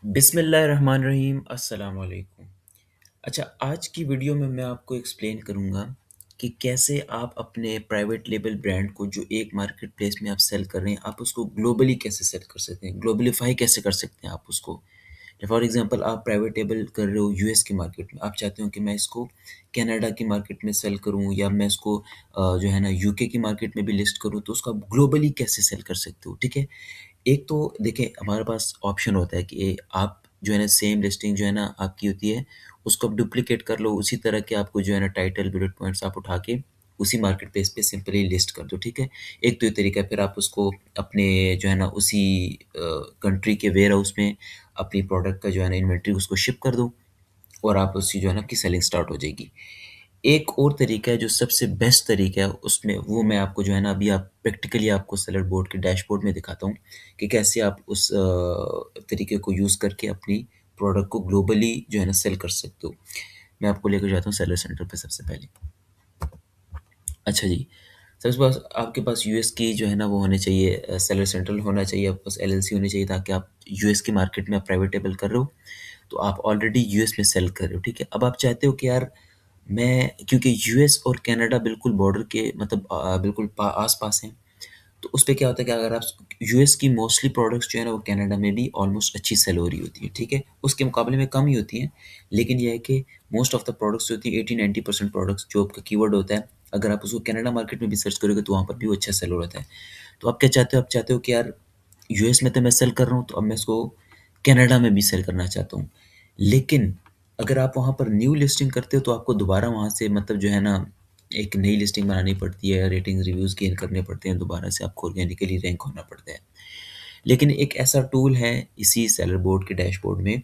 बिस्मिल्लाहिर्रहमानिर्रहीम अस्सलाम वालेकुम। अच्छा, आज की वीडियो में मैं आपको एक्सप्लेन करूँगा कि कैसे आप अपने प्राइवेट लेबल ब्रांड को जो एक मार्केट प्लेस में आप सेल कर रहे हैं, आप उसको ग्लोबली कैसे सेल कर सकते हैं, ग्लोबलीफाई कैसे कर सकते हैं आप उसको। फॉर एग्ज़ाम्पल आप प्राइवेट लेबल कर रहे हो यूएस की मार्केट में, आप चाहते हो कि मैं इसको कनाडा की मार्केट में सेल करूँ या मैं इसको जो है ना यूके की मार्केट में भी लिस्ट करूँ, तो उसको आप ग्लोबली कैसे सेल कर सकते हो, ठीक है? एक तो देखिए हमारे पास ऑप्शन होता है कि आप जो है ना सेम लिस्टिंग जो है ना आपकी होती है, उसको आप डुप्लिकेट कर लो, उसी तरह के आपको जो है ना टाइटल बुलेट पॉइंट्स आप उठा के उसी मार्केट प्लेस पे सिंपली लिस्ट कर दो, ठीक है। एक तो ये तरीका है, फिर आप उसको अपने जो है ना उसी कंट्री के वेयर हाउस में अपनी प्रोडक्ट का जो है ना इन्वेंट्री उसको शिप कर दो और आप उसकी जो है ना आपकी सेलिंग स्टार्ट हो जाएगी। एक और तरीका है जो सबसे बेस्ट तरीका है, उसमें वो मैं आपको जो है ना अभी आप प्रैक्टिकली आपको सेलर बोर्ड के डैशबोर्ड में दिखाता हूँ कि कैसे आप उस तरीके को यूज़ करके अपनी प्रोडक्ट को ग्लोबली जो है ना सेल कर सकते हो। मैं आपको लेकर जाता हूँ सेलर सेंटर पे सबसे पहले। अच्छा जी, सबसे पास आपके पास यूएस की जो है ना वो होने चाहिए, सेलर सेंट्रल होना चाहिए, आपके पास एलएलसी होनी चाहिए, ताकि आप यूएस की मार्केट में आप प्राइवेट लेबल कर रहे हो, तो आप ऑलरेडी यूएस में सेल कर रहे हो, ठीक है। अब आप चाहते हो कि यार मैं, क्योंकि यूएस और कनाडा बिल्कुल बॉर्डर के मतलब बिल्कुल आस-पास हैं, तो उसपे क्या होता है कि अगर आप यूएस की मोस्टली प्रोडक्ट्स जो है ना वो कनाडा में भी ऑलमोस्ट अच्छी सेल हो रही होती है, ठीक है। उसके मुकाबले में कम ही होती हैं, लेकिन ये है कि मोस्ट ऑफ द प्रोडक्ट्स जो होती है 80-90% प्रोडक्ट्स जो आपका कीवर्ड होता है, अगर आप उसको कनाडा मार्केट में भी सर्च करोगे तो वहाँ पर भी वो अच्छा सेल हो रहा है। तो आप क्या चाहते हो? आप चाहते हो कि यार यूएस में तो मैं सेल कर रहा हूँ, तो अब मैं इसको कनाडा में भी सेल करना चाहता हूँ। लेकिन अगर आप वहाँ पर न्यू लिस्टिंग करते हो तो आपको दोबारा वहाँ से मतलब जो है ना एक नई लिस्टिंग बनानी पड़ती है, रेटिंग्स रिव्यूज़ गेन करने पड़ते हैं, दोबारा से आपको ऑर्गेनिकली रैंक होना पड़ता है। लेकिन एक ऐसा टूल है इसी सेलर बोर्ड के डैशबोर्ड में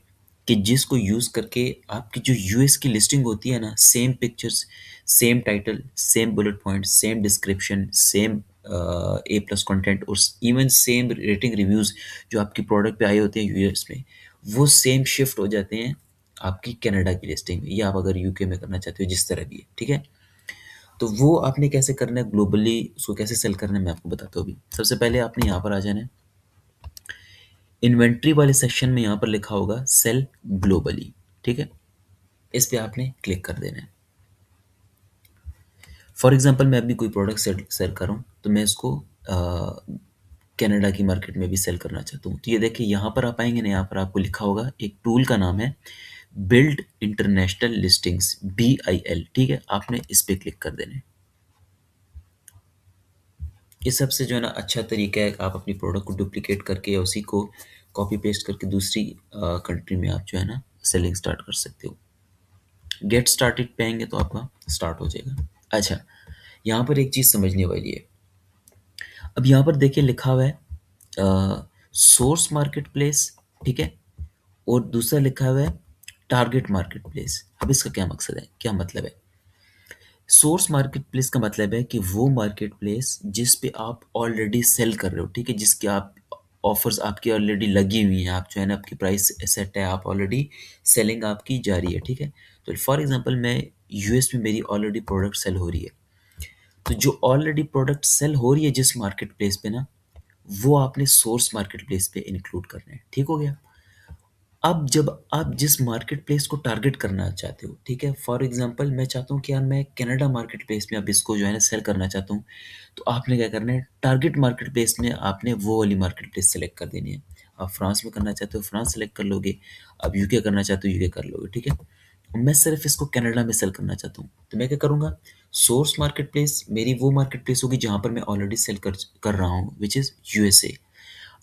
कि जिसको यूज़ करके आपकी जो यूएस की लिस्टिंग होती है ना, same pictures, same title, same bullet point, same description, same A plus content और इवन सेम रेटिंग रिव्यूज़ जो आपकी प्रोडक्ट पे आए होते हैं यूएस में, वो सेम शिफ्ट हो जाते हैं आपकी कनाडा की लिस्टिंग में, या आप अगर यूके में करना चाहते हो, जिस तरह भी है, ठीक है। तो वो आपने कैसे करना है ग्लोबली, उसको कैसे सेल करना है मैं आपको बताता हूँ अभी। सबसे पहले आपने यहाँ पर आ जाना है, इन्वेंट्री वाले सेक्शन में यहाँ पर लिखा होगा सेल ग्लोबली, ठीक है। इस पे आपने क्लिक कर देना है। फॉर एग्जांपल मैं अभी कोई प्रोडक्ट सेल सेल कर रहा हूँ, तो मैं इसको कनाडा की मार्केट में भी सेल करना चाहता हूँ, तो ये देखिए यहाँ पर आप आएंगे ना, यहाँ पर आपको लिखा होगा, एक टूल का नाम है बिल्ड इंटरनेशनल लिस्टिंग्स, BIL, ठीक है। आपने इस पे क्लिक कर देना है। ये सबसे जो है ना अच्छा तरीका है, आप अपनी प्रोडक्ट को डुप्लीकेट करके या उसी को कॉपी पेस्ट करके दूसरी कंट्री में आप जो है ना सेलिंग स्टार्ट कर सकते हो। गेट स्टार्टेड पे आएंगे तो आपका स्टार्ट हो जाएगा। अच्छा, यहाँ पर एक चीज़ समझने वाली है। अब यहाँ पर देखिए लिखा हुआ है सोर्स मार्केट प्लेस, ठीक है, और दूसरा लिखा हुआ है टारगेट मार्केट प्लेस। अब इसका क्या मकसद है, क्या मतलब है? सोर्स मार्केट प्लेस का मतलब है कि वो मार्केट प्लेस जिस पे आप ऑलरेडी सेल कर रहे हो, ठीक है, जिसके आप ऑफर्स आपकी ऑलरेडी लगी हुई हैं, आप जो है ना आपकी प्राइस सेट है, आप ऑलरेडी सेलिंग आपकी जारी है, ठीक है। तो फॉर एग्जांपल मैं यूएस में मेरी ऑलरेडी प्रोडक्ट सेल हो रही है, तो जो ऑलरेडी प्रोडक्ट सेल हो रही है जिस मार्केट प्लेस पे ना, वो आपने सोर्स मार्केट प्लेस पे इंक्लूड करना है, ठीक हो गया। अब जब आप जिस मार्केट प्लेस को टारगेट करना चाहते हो, ठीक है, फॉर एग्जांपल मैं चाहता हूँ कि यार मैं कनाडा मार्केट प्लेस में अब इसको जो है ना सेल करना चाहता हूँ, तो आपने क्या करना है, टारगेट मार्केट प्लेस में आपने वो वाली मार्केट प्लेस सेलेक्ट कर देनी है। आप फ्रांस में करना चाहते हो फ्रांस सेलेक्ट कर लोगे, अब यूके करना चाहते हो यूके कर लोगे, ठीक है। मैं सिर्फ इसको कनाडा में सेल करना चाहता हूँ, तो मैं क्या करूँगा, सोर्स मार्केट प्लेस मेरी वो मार्केट प्लेस होगी जहाँ पर मैं ऑलरेडी सेल कर कर रहा हूँ, विच इज़ यूएसए।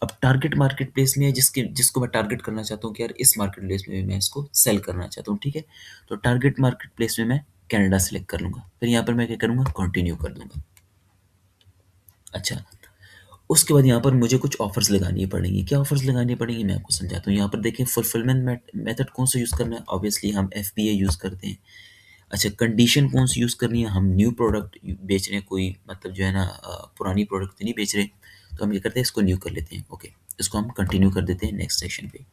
अब टारगेट मार्केट प्लेस में है जिसको मैं टारगेट करना चाहता हूँ कि यार इस मार्केट प्लेस में भी मैं इसको सेल करना चाहता हूँ, ठीक है। तो टारगेट मार्केट प्लेस में मैं कनाडा सेलेक्ट कर लूँगा, फिर यहाँ पर मैं क्या करूँगा, कंटिन्यू कर दूँगा। अच्छा, उसके बाद यहाँ पर मुझे कुछ ऑफर्स लगानी पड़ेंगी। क्या ऑफर्स लगानी पड़ेंगी मैं आपको समझाता हूँ। यहाँ पर देखिए फुलफिलमेंट मेथड कौन सा यूज़ करना है, ऑब्वियसली हम FBA यूज़ करते हैं। अच्छा, कंडीशन कौन सी यूज़ करनी है, हम न्यू प्रोडक्ट बेच रहे हैं, कोई मतलब जो है ना पुरानी प्रोडक्ट तो नहीं बेच रहे, तो हम ये करते हैं इसको न्यू कर लेते हैं, ओके। इसको हम कंटिन्यू कर देते हैं नेक्स्ट सेक्शन पे।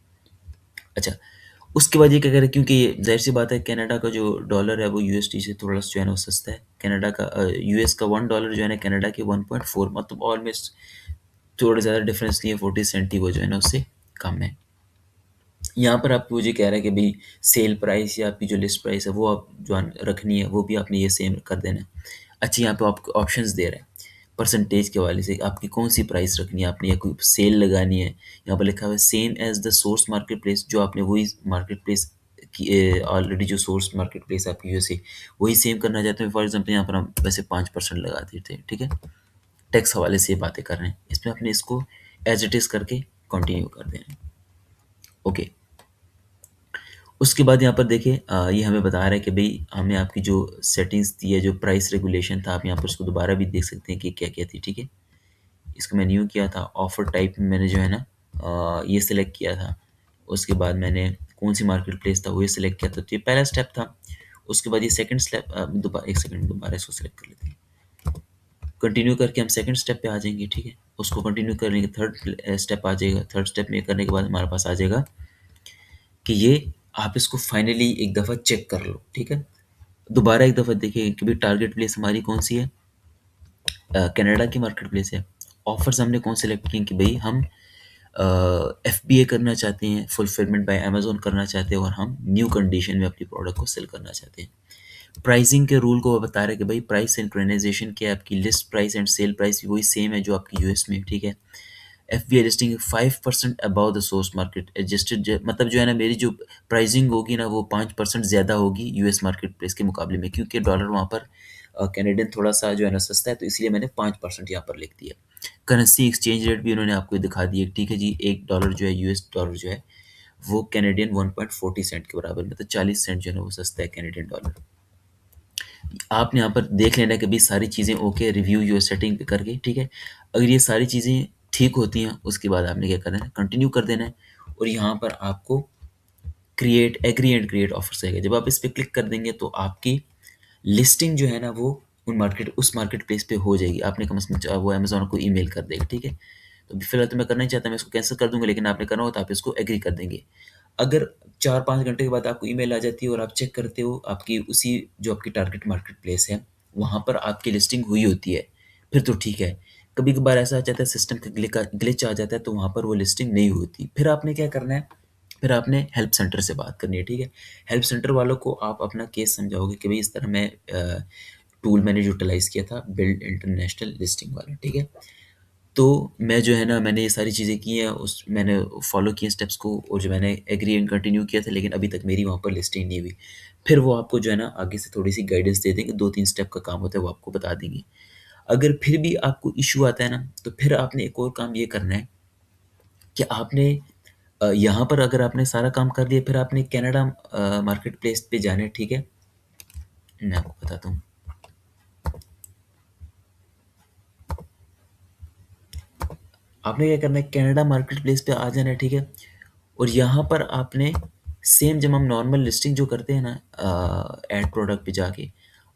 अच्छा, उसके बाद ये क्या करें, क्योंकि ज़ाहिर-सी बात है कनाडा का जो डॉलर है वो यूएसडी से थोड़ा जो है ना वो सस्ता है। कनाडा का यूएस का $1 जो है ना कनाडा के 1.4, मतलब ऑलमोस्ट थोड़ा ज़्यादा डिफरेंस नहीं है, 40 सेंट ही वो जो है ना उससे कम है। यहाँ पर आपको मुझे कह रहा है कि भाई सेल प्राइस या आपकी जो लिस्ट प्राइस है वो आप जो रखनी है वो भी आपने ये सेम कर देना है। अच्छा, यहाँ पे आपको ऑप्शंस दे रहा है परसेंटेज के हवाले से आपकी कौन सी प्राइस रखनी है, आपने या कोई सेल लगानी है। यहाँ पर लिखा हुआ है same as the source market place, जो आपने वही मार्केट प्लेस की ऑलरेडी जो सोर्स मार्केट प्लेस है आपकी यूएसए वही सेम करना चाहते हैं। फॉर एग्जाम्पल यहाँ पर हम वैसे 5% लगा देते हैं, ठीक है। टैक्स हवाले से ये बातें कर रहे हैं, इसमें आपने इसको एज इट इज़ करके कंटिन्यू कर देना है। ओके, उसके बाद यहाँ पर देखिए ये हमें बता रहा है कि भई हमने आपकी जो सेटिंग्स दी है, जो प्राइस रेगुलेशन था, आप यहाँ पर उसको दोबारा भी देख सकते हैं कि क्या-क्या थी, ठीक है। इसको मैंने यूँ किया था, ऑफ़र टाइप में मैंने जो है ना ये सिलेक्ट किया था। उसके बाद मैंने कौन-सी मार्केट प्लेस था वो ये सिलेक्ट किया था, तो ये पहला स्टेप था। उसके बाद ये सेकंड स्टेप एक सेकंड दोबारा इसको सिलेक्ट कर लेते हैं। कंटिन्यू करके हम सेकंड स्टेप पे आ जाएँगे, ठीक है। उसको कंटिन्यू करने के थर्ड स्टेप आ जाएगा। थर्ड स्टेप में करने के बाद हमारे पास आ जाएगा कि ये आप इसको फाइनली एक दफ़ा चेक कर लो, ठीक है। दोबारा एक दफ़ा देखिए कि भाई टारगेट प्लेस हमारी कौन-सी है, कनाडा की मार्केट प्लेस है। ऑफ़र्स हमने कौन सेलेक्ट किए कि भई हम एफबीए करना चाहते हैं, फुलफिलमेंट बाय अमेज़न करना चाहते हैं और हम न्यू कंडीशन में अपनी प्रोडक्ट को सेल करना चाहते हैं। प्राइसिंग के रूल को वो बता रहा है कि भई प्राइस सिंक्रोनाइज़ेशन क्या है, आपकी list price and sale price भी वही सेम है जो आपकी यूएस में, ठीक है। FBI listing 5% above the source market adjusted, मतलब जो है ना मेरी जो प्राइसिंग होगी ना वो 5% ज़्यादा होगी यूएस मार्केट प्लेस के मुकाबले में, क्योंकि डॉलर वहाँ पर कैनेडियन थोड़ा सा जो है ना सस्ता है, तो इसलिए मैंने 5% यहाँ पर लिख दिया। करेंसी एक्सचेंज रेट भी उन्होंने आपको दिखा दिया, ठीक है जी। एक डॉलर जो है यूएस डॉलर जो है वो कैनेडियन 1.40 सेंट के बराबर, मतलब 40 सेंट जो है ना वो सस्ता है कैनेडियन डॉलर। आपने यहाँ पर देख लेना कि भाई सारी चीज़ें ओके, रिव्यू योर सेटिंग पे करके, ठीक है। अगर ये सारी चीज़ें ठीक होती हैं उसके बाद आपने क्या करना है, कंटिन्यू कर देना है। और यहाँ पर आपको create agree and create offers आएगा। जब आप इस पे क्लिक कर देंगे तो आपकी लिस्टिंग जो है ना वो उस मार्केट प्लेस पे हो जाएगी। आपने कम से कम वो अमेज़न को ईमेल कर देगा, ठीक है। तो अभी फ़िलहाल तो मैं करना नहीं चाहता, मैं इसको कैंसल कर दूँगा, लेकिन आपने करना हो तो आप इसको एग्री कर देंगे। अगर 4-5 घंटे के बाद आपको ईमेल आ जाती है और आप चेक करते हो आपकी उसी जो आपकी टारगेट मार्केट प्लेस है, वहाँ पर आपकी लिस्टिंग हुई होती है, फिर तो ठीक है। कभी-कभार ऐसा आ जाता है सिस्टम का ग्लिच आ जाता है तो वहाँ पर वो लिस्टिंग नहीं होती। फिर आपने क्या करना है, फिर आपने हेल्प सेंटर से बात करनी है, ठीक है। हेल्प सेंटर वालों को आप अपना केस समझाओगे कि भई इस तरह मैं टूल मैंने यूटिलाइज़ किया था बिल्ड इंटरनेशनल लिस्टिंग वाला, ठीक है। तो मैं जो है ना मैंने ये सारी चीज़ें की हैं, उस मैंने फ़ॉलो किए स्टेप्स को और जो मैंने एग्री एंड कंटिन्यू किया था, लेकिन अभी तक मेरी वहाँ पर लिस्टिंग नहीं हुई। फिर वो आपको जो है ना आगे से थोड़ी-सी गाइडेंस दे देंगे, 2-3 स्टेप का काम होता है वो आपको बता देंगे। अगर फिर भी आपको इश्यू आता है ना, तो फिर आपने एक और काम ये करना है कि आपने यहाँ पर अगर आपने सारा काम कर लिया, फिर आपने कनाडा मार्केट प्लेस पे जाना है, ठीक है? मैं आपको बताता हूँ। आपने क्या करना है, कनाडा मार्केट प्लेस पे आ जाना है, ठीक है? और यहाँ पर आपने सेम जब हम नॉर्मल लिस्टिंग जो करते हैं ना ऐड प्रोडक्ट पे जाके,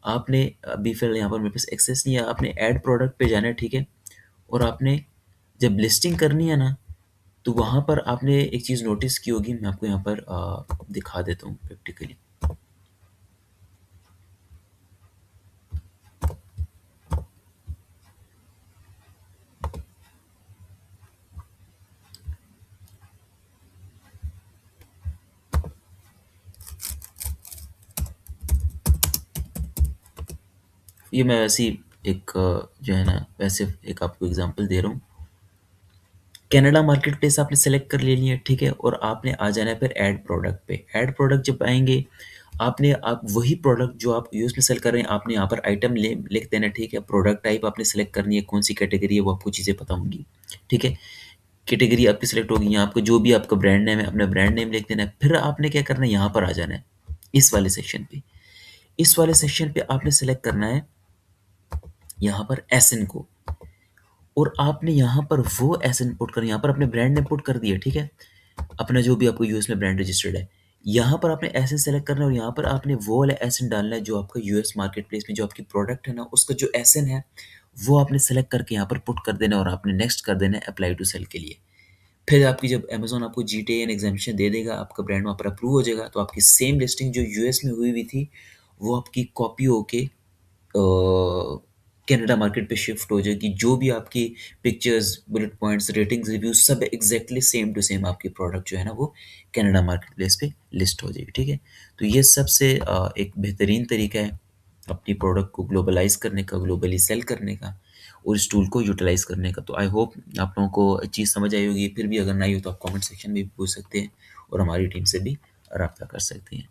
आपने अभी फिर यहाँ पर मेरे पास एक्सेस नहीं है, आपने ऐड प्रोडक्ट पे जाना है, ठीक है? और आपने जब लिस्टिंग करनी है ना, तो वहाँ पर आपने एक चीज़ नोटिस की होगी, मैं आपको यहाँ पर दिखा देता हूँ प्रैक्टिकली। ये मैं वैसे ही एक जो है ना वैसे एक आपको एग्जांपल दे रहा हूँ। कनाडा मार्केट प्लेस आपने सेलेक्ट कर ले लिया, ठीक है। और आपने आ जाना है फिर ऐड प्रोडक्ट पे। ऐड प्रोडक्ट जब आएँगे, आपने आप वही प्रोडक्ट जो आप यूएस में सेल कर रहे हैं, आपने यहाँ पर आइटम ले लिख देना है, ठीक है। प्रोडक्ट टाइप आपने सेलेक्ट करनी है, कौन-सी कैटेगरी है वो आपको चीज़ें पता होंगी, ठीक है। कैटेगरी आपकी सेलेक्ट होगी, यहाँ आपको जो भी आपका ब्रांड नेम है, अपना ब्रांड नेम लिख देना है। फिर आपने क्या करना है, यहाँ पर आ जाना है, इस वाले सेक्शन पे। इस वाले सेक्शन पे आपने सेलेक्ट करना है यहाँ पर एसएन को। और आपने यहाँ पर वो एसएन पुट करना है, यहाँ पर अपने ब्रांड नेम पुट कर दिया, ठीक है। अपना जो भी आपको यूएस में ब्रांड रजिस्टर्ड है, यहाँ पर आपने एसएन सेलेक्ट करना है और यहाँ पर आपने वो वाला एसएन डालना है जो आपका यूएस मार्केट प्लेस में जो आपकी प्रोडक्ट है ना, उसका जो एसएन है, वो आपने सेलेक्ट करके यहाँ पर पुट कर देना है और आपने नेक्स्ट कर देना है अप्लाई टू सेल के लिए। फिर आपकी जब अमेज़न आपको जीटीएन एग्ज़ैम्पशन दे देगा, आपका ब्रांड वहाँ पर अप्रूव हो जाएगा, तो आपकी सेम लिस्टिंग जो यूएस में हुई हुई थी, वो आपकी कॉपी होके कनाडा मार्केट पे शिफ्ट हो जाए कि जो भी आपकी pictures, bullet points, ratings, reviews सब एग्ज़ैक्टली सेम टू सेम आपकी प्रोडक्ट जो है ना वो कनाडा मार्केट प्लेस पे लिस्ट हो जाएगी, ठीक है? तो ये सबसे एक बेहतरीन तरीका है अपनी प्रोडक्ट को ग्लोबलाइज़ करने का, ग्लोबली सेल करने का और इस टूल को यूटिलाइज़ करने का। तो आई होप आप लोगों को चीज़ समझ आई होगी। फिर भी अगर नहीं हो तो आप कमेंट सेक्शन में भी पूछ सकते हैं और हमारी टीम से भी राब्ता कर सकते हैं।